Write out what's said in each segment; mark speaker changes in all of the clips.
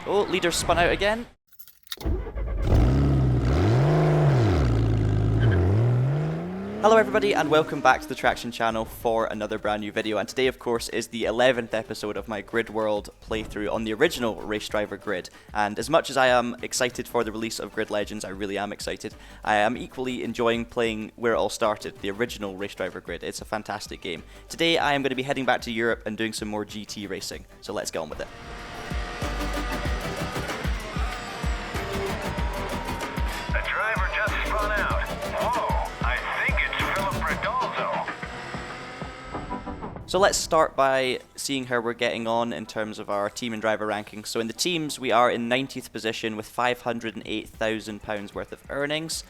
Speaker 1: Oh, leader spun out again. Hello everybody and welcome back to the Traxion channel for another brand new video, and today of course is the 11th episode of my Grid World playthrough on the original Race Driver Grid. And as much as I am excited for the release of Grid Legends, I really am excited, I am equally enjoying playing where it all started, the original Race Driver Grid. It's a fantastic game. Today I am going to be heading back to Europe and doing some more GT racing, so let's get on with it. So let's start by seeing how we're getting on in terms of our team and driver rankings. So in the teams, we are in 90th position with £508,000 worth of earnings.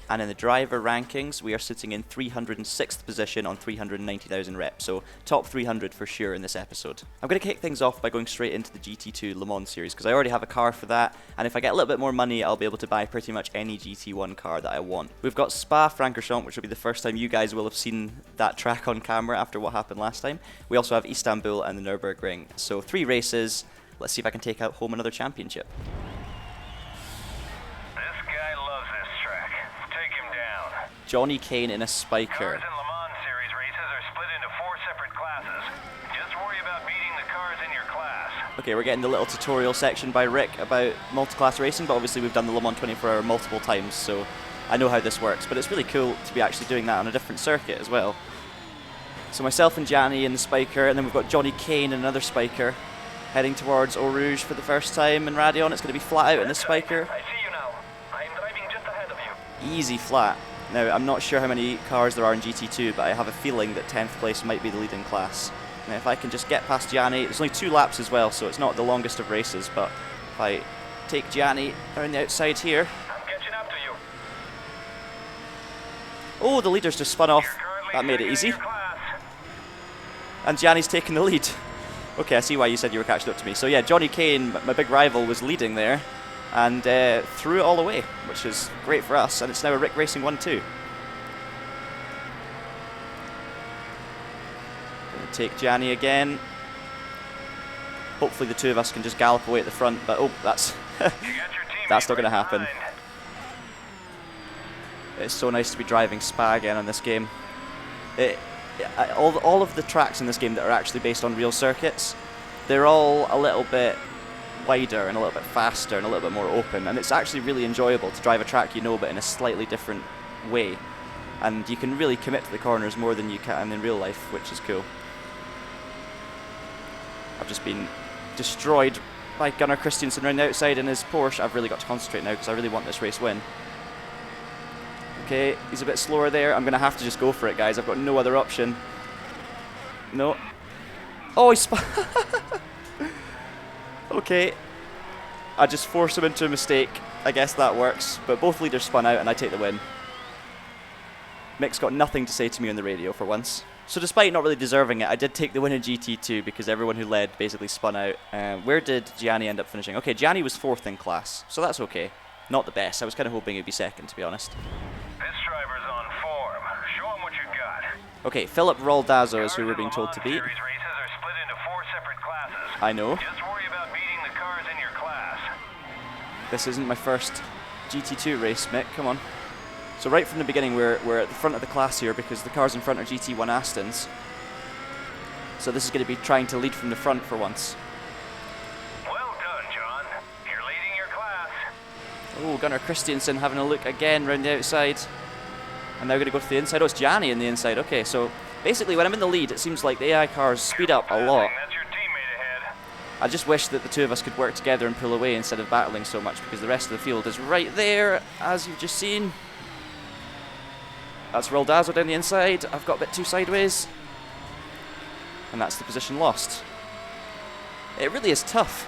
Speaker 1: And in the driver rankings, we are sitting in 306th position on 390,000 reps. So top 300 for sure in this episode. I'm going to kick things off by going straight into the GT2 Le Mans series because I already have a car for that. And if I get a little bit more money, I'll be able to buy pretty much any GT1 car that I want. We've got Spa-Francorchamps, which will be the first time you guys will have seen that track on camera after what happened last time. We also have Istanbul and the Nürburgring. So 3 races. Let's see if I can take out home another championship. Johnny Kane in a Spyker.
Speaker 2: Cars in Le Mans series races are split into 4 separate classes. Just worry about beating the cars in your class.
Speaker 1: Okay, we're getting the little tutorial section by Rick about multi-class racing, but obviously we've done the Le Mans 24 Hour multiple times, so I know how this works. But it's really cool to be actually doing that on a different circuit as well. So myself and Gianni in the Spyker, and then we've got Johnny Kane in another Spyker, heading towards Eau Rouge for the first time in Radion. It's going to be flat out in the Spyker.
Speaker 2: I see you now. I am driving just ahead of you.
Speaker 1: Easy flat. Now, I'm not sure how many cars there are in GT2, but I have a feeling that 10th place might be the leading class. Now, if I can just get past Gianni, there's only 2 laps as well, so it's not the longest of races, but if I take Gianni around the outside here...
Speaker 2: I'm catching up to you.
Speaker 1: Oh, the leader's just spun off. That made it easy. And Gianni's taking the lead. Okay, I see why you said you were catching up to me. So yeah, Johnny Kane, my big rival, was leading there. And threw it all away, which is great for us, and it's now a Rick Racing 1-2. Gonna take Gianni again. Hopefully the 2 of us can just gallop away at the front, but oh, that's that's not gonna happen. It's so nice to be driving Spa again on this game. All of the tracks in this game that are actually based on real circuits, they're all a little bit wider and a little bit faster and a little bit more open, and it's actually really enjoyable to drive a track you know but in a slightly different way, and you can really commit to the corners more than you can in real life, which is cool. I've just been destroyed by Gunnar Christiansen around the outside in his Porsche. I've really got to concentrate now because I really want this race win. Okay, he's a bit slower there. I'm going to have to just go for it, guys. I've got no other option. No. Oh, he's okay, I just force him into a mistake. I guess that works, but both leaders spun out and I take the win. Mick's got nothing to say to me on the radio for once. So despite not really deserving it, I did take the win in GT2 because everyone who led basically spun out. Where did Gianni end up finishing? Okay, Gianni was 4th in class, so that's okay. Not the best. I was kind of hoping he'd be 2nd, to be honest.
Speaker 2: This driver's on form. Show him what you got.
Speaker 1: Okay, Philip Roldazzo is who we're being told to beat.
Speaker 2: Series races are split into 4 separate classes.
Speaker 1: I know.
Speaker 2: Just worry about beating the cars in your class.
Speaker 1: This isn't my first GT2 race, Mick, come on. So right from the beginning we're at the front of the class here because the cars in front are GT1 Astons. So this is going to be trying to lead from the front for once.
Speaker 2: Well done, John. You're leading your class.
Speaker 1: Oh, Gunnar Christiansen having a look again round the outside. I'm now going to go to the inside. Oh, it's Gianni in the inside. Okay, so basically when I'm in the lead, it seems like the AI cars speed up a lot.
Speaker 2: That's your teammate ahead.
Speaker 1: I just wish that the 2 of us could work together and pull away instead of battling so much because the rest of the field is right there, as you've just seen. That's Roldazzo down the inside. I've got a bit too sideways. And that's the position lost. It really is tough.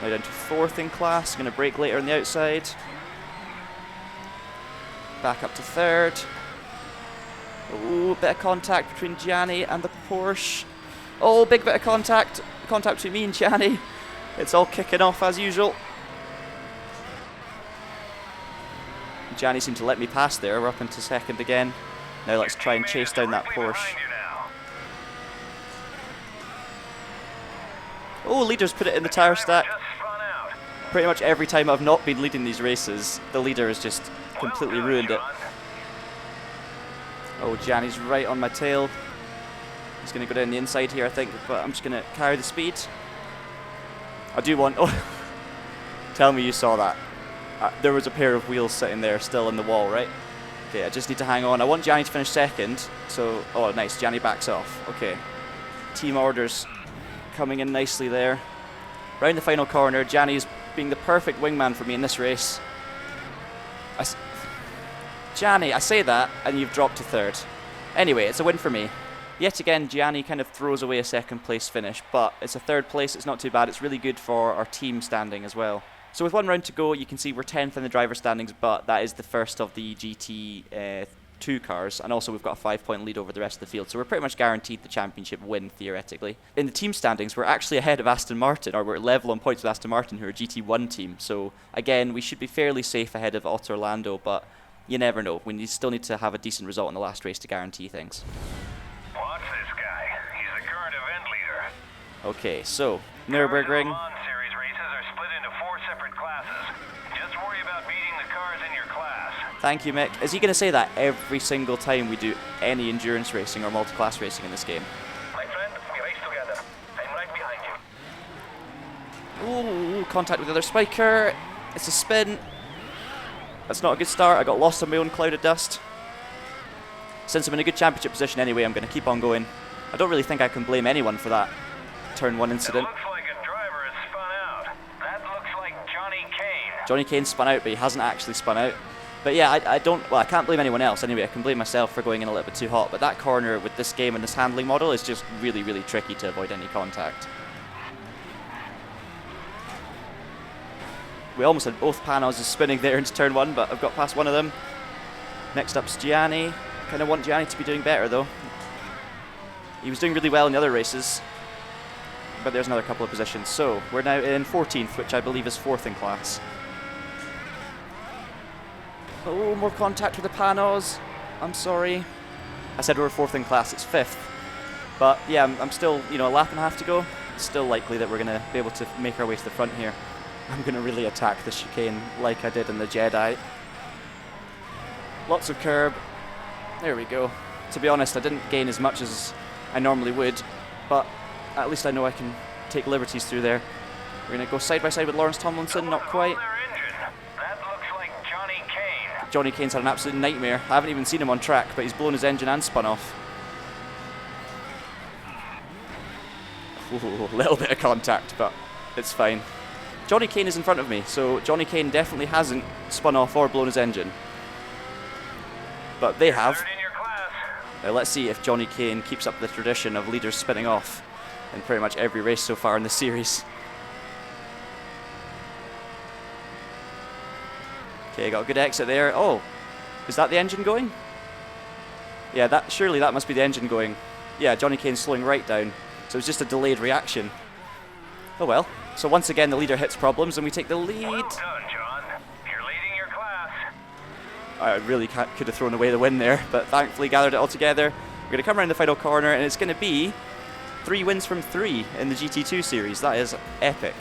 Speaker 1: Now down to 4th in class. Going to brake later on the outside. Back up to 3rd. Oh, bit of contact between Gianni and the Porsche. Oh, big bit of contact. Contact between me and Gianni. It's all kicking off as usual. Gianni seemed to let me pass there. We're up into 2nd again. Now let's try and chase down that Porsche. Oh, leaders put it in the tyre stack. Pretty much every time I've not been leading these races, the leader has just completely ruined it. Oh, Gianni's right on my tail. He's going to go down the inside here, I think, but I'm just going to carry the speed. I do want... Oh, tell me you saw that. There was a pair of wheels sitting there still in the wall, right? Okay, I just need to hang on. I want Gianni to finish second, so... Oh, nice. Gianni backs off. Okay. Team orders coming in nicely there. Round the final corner, Gianni's being the perfect wingman for me in this race. Gianni, I say that, and you've dropped to third. Anyway, it's a win for me. Yet again, Gianni kind of throws away a second place finish, but it's a third place, it's not too bad. It's really good for our team standing as well. So with one round to go, you can see we're 10th in the driver standings, but that is the first of the GT2 cars, and also we've got a 5-point lead over the rest of the field, so we're pretty much guaranteed the championship win, theoretically. In the team standings, we're actually ahead of Aston Martin, or we're level on points with Aston Martin, who are a GT1 team, so again, we should be fairly safe ahead of Orlando, but you never know. We still need to have a decent result in the last race to guarantee things.
Speaker 2: Watch this guy. He's the current event leader.
Speaker 1: Okay, so Nürburgring.
Speaker 2: Le Mans Series races are split into 4 separate classes. Just worry about beating the cars in your class.
Speaker 1: Thank you, Mick. Is he going to say that every single time we do any endurance racing or multi-class racing in this game?
Speaker 2: My friend, we race together. I'm right behind you.
Speaker 1: Ooh, contact with the other Spyker. It's a spin. That's not a good start. I got lost in my own cloud of dust. Since I'm in a good championship position anyway, I'm going to keep on going. I don't really think I can blame anyone for that turn 1 incident.
Speaker 2: It looks like a driver has spun out. That looks like Johnny Kane.
Speaker 1: Johnny Kane spun out, but he hasn't actually spun out. But yeah, I can't blame anyone else anyway. I can blame myself for going in a little bit too hot. But that corner with this game and this handling model is just really, really tricky to avoid any contact. We almost had both panos spinning there into turn 1, but I've got past one of them. Next up's Gianni. Kind of want Gianni to be doing better though. He was doing really well in the other races, but there's another couple of positions. So we're now in 14th, which I believe is 4th in class. Oh, more contact with the panos. I'm sorry. I said we were 4th in class, it's 5th. But yeah, I'm still, a lap and a half to go. It's still likely that we're going to be able to make our way to the front here. I'm going to really attack the chicane like I did in the Jedi. Lots of curb. There we go. To be honest, I didn't gain as much as I normally would, but at least I know I can take liberties through there. We're going to go side by side with Lawrence Tomlinson, not quite.
Speaker 2: That looks like Johnny Kane.
Speaker 1: Johnny Kane's had an absolute nightmare. I haven't even seen him on track, but he's blown his engine and spun off. Ooh, a little bit of contact, but it's fine. Johnny Kane is in front of me, so Johnny Kane definitely hasn't spun off or blown his engine. But they have. Now let's see if Johnny Kane keeps up the tradition of leaders spinning off in pretty much every race so far in the series. Okay, got a good exit there. Oh, is that the engine going? Yeah, surely that must be the engine going. Yeah, Johnny Kane's slowing right down, so it's just a delayed reaction. Oh well. So once again, the leader hits problems and we take the lead.
Speaker 2: Well done, John. You're leading your class.
Speaker 1: I really could have thrown away the win there, but thankfully gathered it all together. We're going to come around the final corner and it's going to be 3 wins from 3 in the GT2 series. That is epic.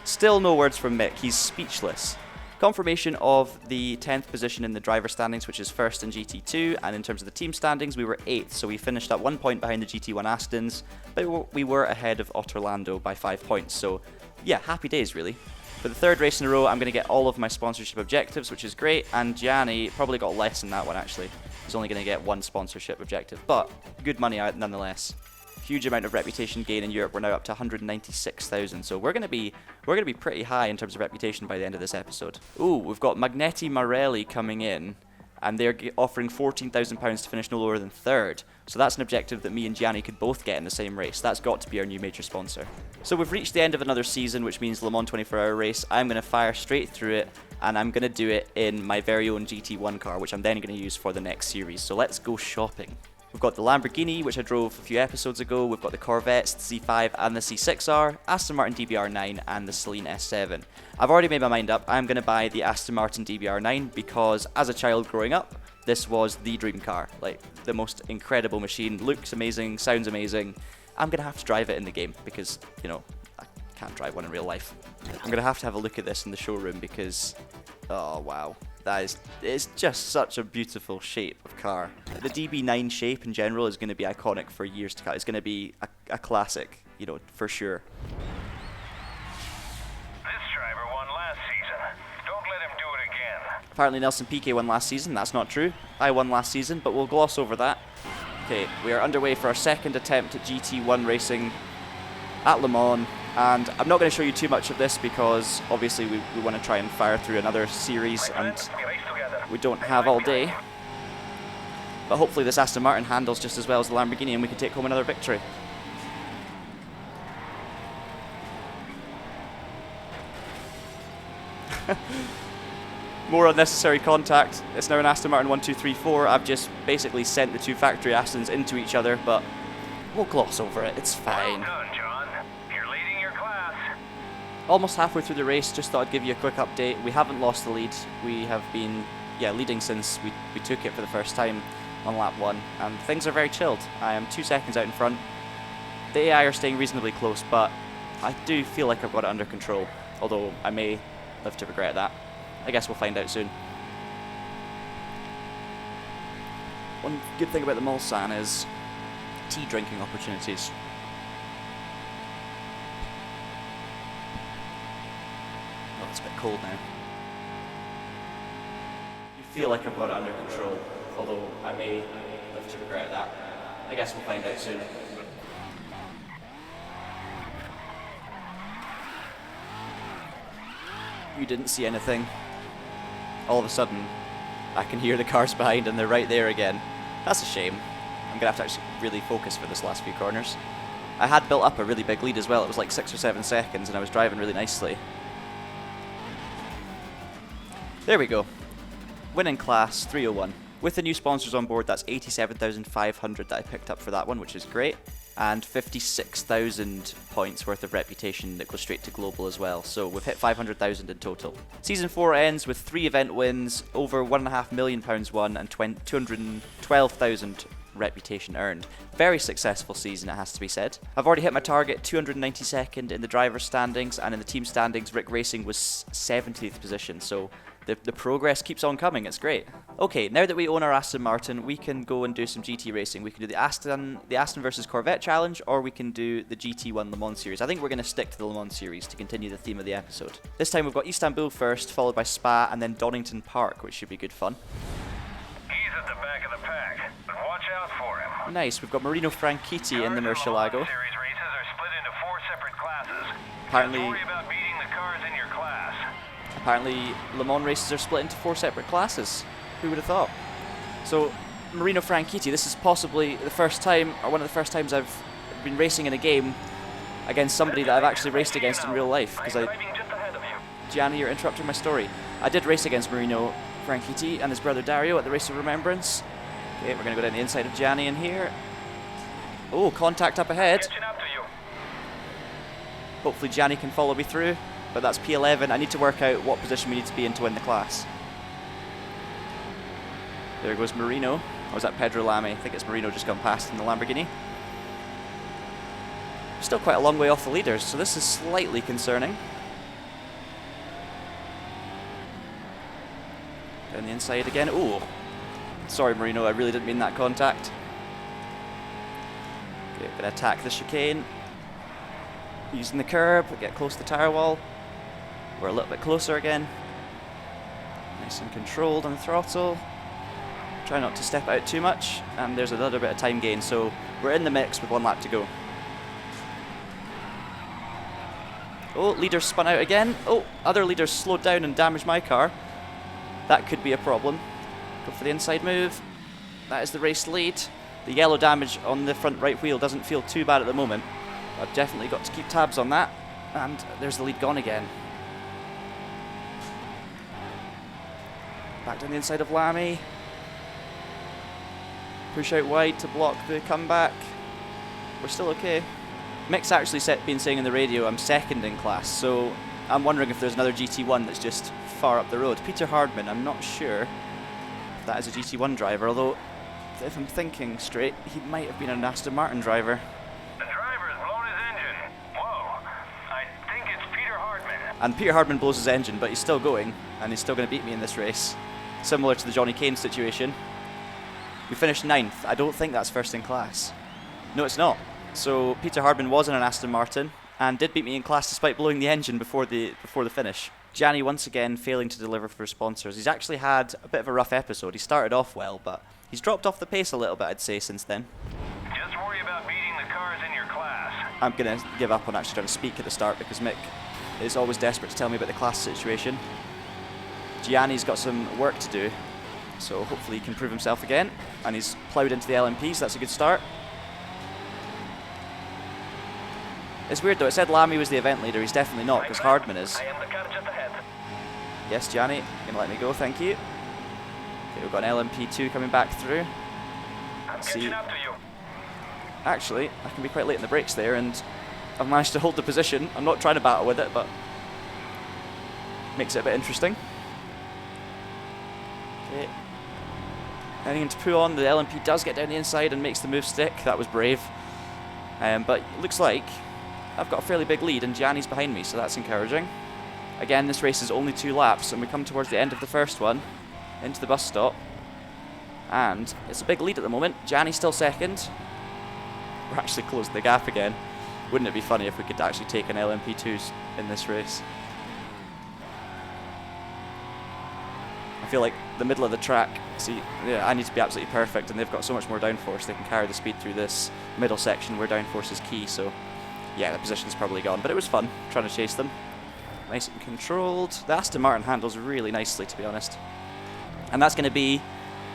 Speaker 1: Still no words from Mick. He's speechless. Confirmation of the 10th position in the driver standings, which is 1st in GT2, and in terms of the team standings, we were 8th, so we finished at 1 point behind the GT1 Astons, but we were ahead of Orlando by 5 points, so yeah, happy days really. For the 3rd race in a row, I'm going to get all of my sponsorship objectives, which is great, and Gianni probably got less than that one actually. He's only going to get 1 sponsorship objective, but good money out nonetheless. Huge amount of reputation gain in Europe. We're now up to 196,000, so we're gonna be pretty high in terms of reputation by the end of this episode. Ooh, we've got Magneti Marelli coming in, and they're offering £14,000 to finish no lower than 3rd. So that's an objective that me and Gianni could both get in the same race. That's got to be our new major sponsor. So we've reached the end of another season, which means Le Mans 24-hour race. I'm gonna fire straight through it, and I'm gonna do it in my very own GT1 car, which I'm then gonna use for the next series. So let's go shopping. We've got the Lamborghini, which I drove a few episodes ago. We've got the Corvettes, the Z5 and the C6R, Aston Martin DBR9 and the Celine S7. I've already made my mind up. I'm going to buy the Aston Martin DBR9 because as a child growing up, this was the dream car. Like, the most incredible machine. Looks amazing, sounds amazing. I'm going to have to drive it in the game because, can't drive one in real life. I'm going to have a look at this in the showroom because, oh wow, it's just such a beautiful shape of car. The DB9 shape in general is going to be iconic for years to come. It's going to be a classic, you know, for sure.
Speaker 2: This driver won last season. Don't let him do it again.
Speaker 1: Apparently Nelson Piquet won last season. That's not true. I won last season, but we'll gloss over that. Okay, we are underway for our second attempt at GT1 racing at Le Mans, and I'm not going to show you too much of this because obviously we want to try and fire through another series and we don't have all day. But hopefully this Aston Martin handles just as well as the Lamborghini and we can take home another victory. More unnecessary contact. It's now an Aston Martin 1, 2, 3, 4. I've just basically sent the two factory Astons into each other, but we'll gloss over it. It's fine.
Speaker 2: Well done, John. You're leading your class.
Speaker 1: Almost halfway through the race, just thought I'd give you a quick update. We haven't lost the lead. We have been leading since we took it for the first time on lap 1, and things are very chilled. I am 2 seconds out in front. The AI are staying reasonably close, but I do feel like I've got it under control, although I may live to regret that. I guess we'll find out soon. One good thing about the Mulsanne is tea drinking opportunities. Oh, it's a bit cold now. You feel like I've got it under control, although I may live to regret that. I guess we'll find out soon. You didn't see anything. All of a sudden, I can hear the cars behind and they're right there again. That's a shame. I'm going to have to actually really focus for this last few corners. I had built up a really big lead as well. It was like 6 or 7 seconds and I was driving really nicely. There we go. Winning class, 301. With the new sponsors on board, that's 87,500 that I picked up for that one, which is great. And 56,000 points worth of reputation that goes straight to global as well. So we've hit 500,000 in total. Season 4 ends with 3 event wins, over £1.5 million won, and 212,000 reputation earned. Very successful season, it has to be said. I've already hit my target, 292nd in the driver's standings, and in the team standings, Rick Racing was 70th position. So the progress keeps on coming, it's great. Okay, now that we own our Aston Martin, we can go and do some GT racing. We can do the Aston versus Corvette challenge, or we can do the GT1 Le Mans series. I think we're going to stick to the Le Mans series to continue the theme of the episode. This time we've got Istanbul first, followed by Spa, and then Donington Park, which should be good fun.
Speaker 2: He's at the back of the pack, but watch out for him.
Speaker 1: Nice, we've got Marino Franchitti in the Murcielago.
Speaker 2: Series races are split into 4 separate classes.
Speaker 1: Apparently,
Speaker 2: Don't worry about beating the cars in your class.
Speaker 1: Apparently, Le Mans races are split into 4 separate classes. Who would have thought? So, Marino Franchitti, this is possibly the first time, or one of the first times I've been racing in a game against somebody that I've actually raced against in real life. Because Gianni, you're interrupting my story. I did race against Marino Franchitti and his brother Dario at the Race of Remembrance. Okay, we're going to go down the inside of Gianni in here. Oh, contact up ahead. Hopefully Gianni can follow me through. But that's P11. I need to work out what position we need to be in to win the class. There goes Marino. Or was that Pedro Lamy? I think it's Marino just gone past in the Lamborghini. Still quite a long way off the leaders, so this is slightly concerning. Down the inside again. Ooh. Sorry, Marino, I really didn't mean that contact. Okay, gonna attack the chicane. Using the curb, get close to the tyre wall. We're a little bit closer again. Nice and controlled on the throttle. Try not to step out too much. And there's a little bit of time gain, so we're in the mix with 1 lap to go. Oh, leaders spun out again. Oh, other leaders slowed down and damaged my car. That could be a problem. Go for the inside move. That is the race lead. The yellow damage on the front right wheel doesn't feel too bad at the moment. I've definitely got to keep tabs on that. And there's the lead gone again. Back down the inside of Lamy. Push out wide to block the comeback. We're still okay. Mick's actually been saying in the radio I'm second in class, so I'm wondering if there's another GT1 that's just far up the road. Peter Hardman, I'm not sure if that is a GT1 driver, although if I'm thinking straight, he might have been an Aston Martin driver.
Speaker 2: The driver's blown his engine. Whoa. I
Speaker 1: And Peter Hardman blows his engine, but he's still going, and he's still going to beat me in this race. Similar to the Johnny Kane situation. We finished 9th. I don't think that's first in class. No, it's not. So Peter Hardman was in an Aston Martin and did beat me in class despite blowing the engine before the finish. Gianni once again failing to deliver for sponsors. He's actually had a bit of a rough episode. He started off well, but he's dropped off the pace a little bit, I'd say, since then.
Speaker 2: Just worry about beating the cars in your class.
Speaker 1: I'm going to give up on actually trying to speak at the start because Mick is always desperate to tell me about the class situation. Gianni's got some work to do, so hopefully he can prove himself again. And he's ploughed into the LMP, so that's a good start. It's weird though, it said Lamy was the event leader. He's definitely not, because Hardman is.
Speaker 2: I am the car just ahead.
Speaker 1: Yes, Gianni, you're going to let me go, thank you. Okay, we've got an LMP2 coming back through.
Speaker 2: I'm catching up to you.
Speaker 1: Actually, I can be quite late in the brakes there, and I've managed to hold the position. I'm not trying to battle with it, but makes it a bit interesting. Okay. Heading into Puon, the LMP does get down the inside and makes the move stick. That was brave. But it looks like I've got a fairly big lead, and Gianni's behind me, so that's encouraging. Again, this race is only 2 laps, and we come towards the end of the first one, into the bus stop. And it's a big lead at the moment. Gianni's still second. We're actually closing the gap again. Wouldn't it be funny if we could actually take an LMP2s in this race? I feel like the middle of the track, see, yeah, I need to be absolutely perfect, and they've got so much more downforce. They can carry the speed through this middle section where downforce is key, so yeah, the position's probably gone. But it was fun trying to chase them. Nice and controlled. The Aston Martin handles really nicely, to be honest. And that's going to be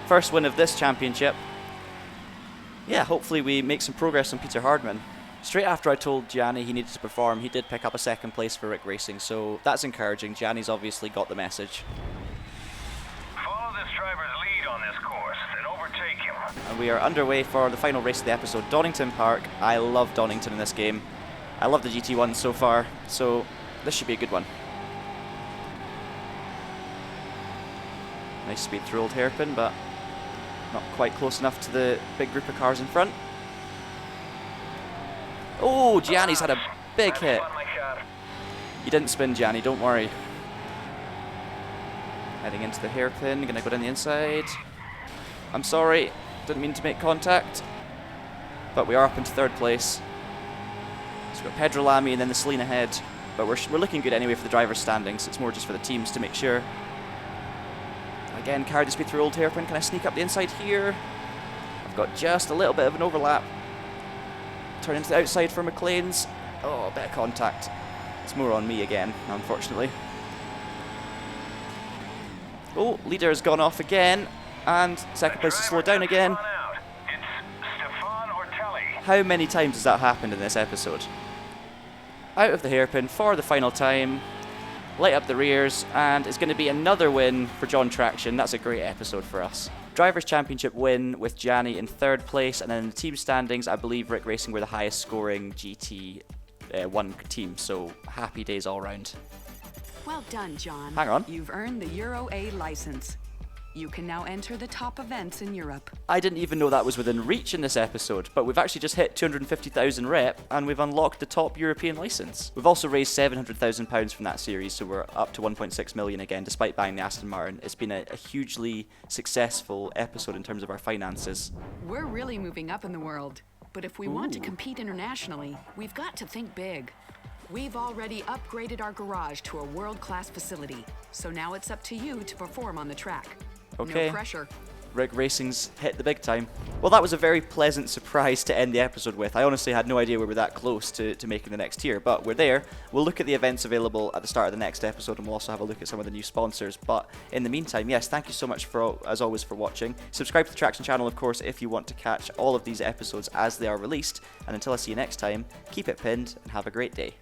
Speaker 1: first win of this championship. Yeah, hopefully we make some progress on Peter Hardman. Straight after I told Gianni he needed to perform, he did pick up a 2nd place for Rick Racing, so that's encouraging. Gianni's obviously got the message.
Speaker 2: Follow this driver's lead on this course, then overtake him.
Speaker 1: And we are underway for the final race of the episode, Donington Park. I love Donington in this game. I love the GT1 so far, so this should be a good one. Nice speed through Old Hairpin, but not quite close enough to the big group of cars in front. Oh, Gianni's had a big hit. You didn't spin, Gianni, don't worry. Heading into the hairpin, gonna go down the inside. I'm sorry, didn't mean to make contact. But we are up into 3rd place. So we've got Pedro Lamy and then the Celine ahead. But we're looking good anyway for the driver's standings. It's more just for the teams to make sure. Again, carry the speed through Old Hairpin. Can I sneak up the inside here? I've got just a little bit of an overlap. Turn into the outside for McLean's. Oh, a bit of contact. It's more on me again, unfortunately. Oh, leader has gone off again. And 2nd place to slow down again. How many times has that happened in this episode? Out of the hairpin for the final time. Light up the rears, and it's going to be another win for John Traxion. That's a great episode for us. Drivers' Championship win with Gianni in 3rd place, and then in the team standings, I believe Rick Racing were the highest scoring GT1 team, so happy days all round.
Speaker 3: Well done, John.
Speaker 1: Hang on.
Speaker 3: You've earned the Euro A license. You can now enter the top events in Europe.
Speaker 1: I didn't even know that was within reach in this episode, but we've actually just hit 250,000 rep, and we've unlocked the top European license. We've also raised £700,000 from that series, so we're up to 1.6 million again, despite buying the Aston Martin. It's been a hugely successful episode in terms of our finances.
Speaker 3: We're really moving up in the world, but if we want to compete internationally, we've got to think big. We've already upgraded our garage to a world-class facility, so now it's up to you to perform on the track.
Speaker 1: Okay.
Speaker 3: No pressure.
Speaker 1: Rick Racing's hit the big time. Well, that was a very pleasant surprise to end the episode with. I honestly had no idea we were that close to making the next tier, but we're there. We'll look at the events available at the start of the next episode, and we'll also have a look at some of the new sponsors. But in the meantime, yes, thank you so much as always for watching. Subscribe to the Traxion channel, of course, if you want to catch all of these episodes as they are released. And until I see you next time, keep it pinned and have a great day.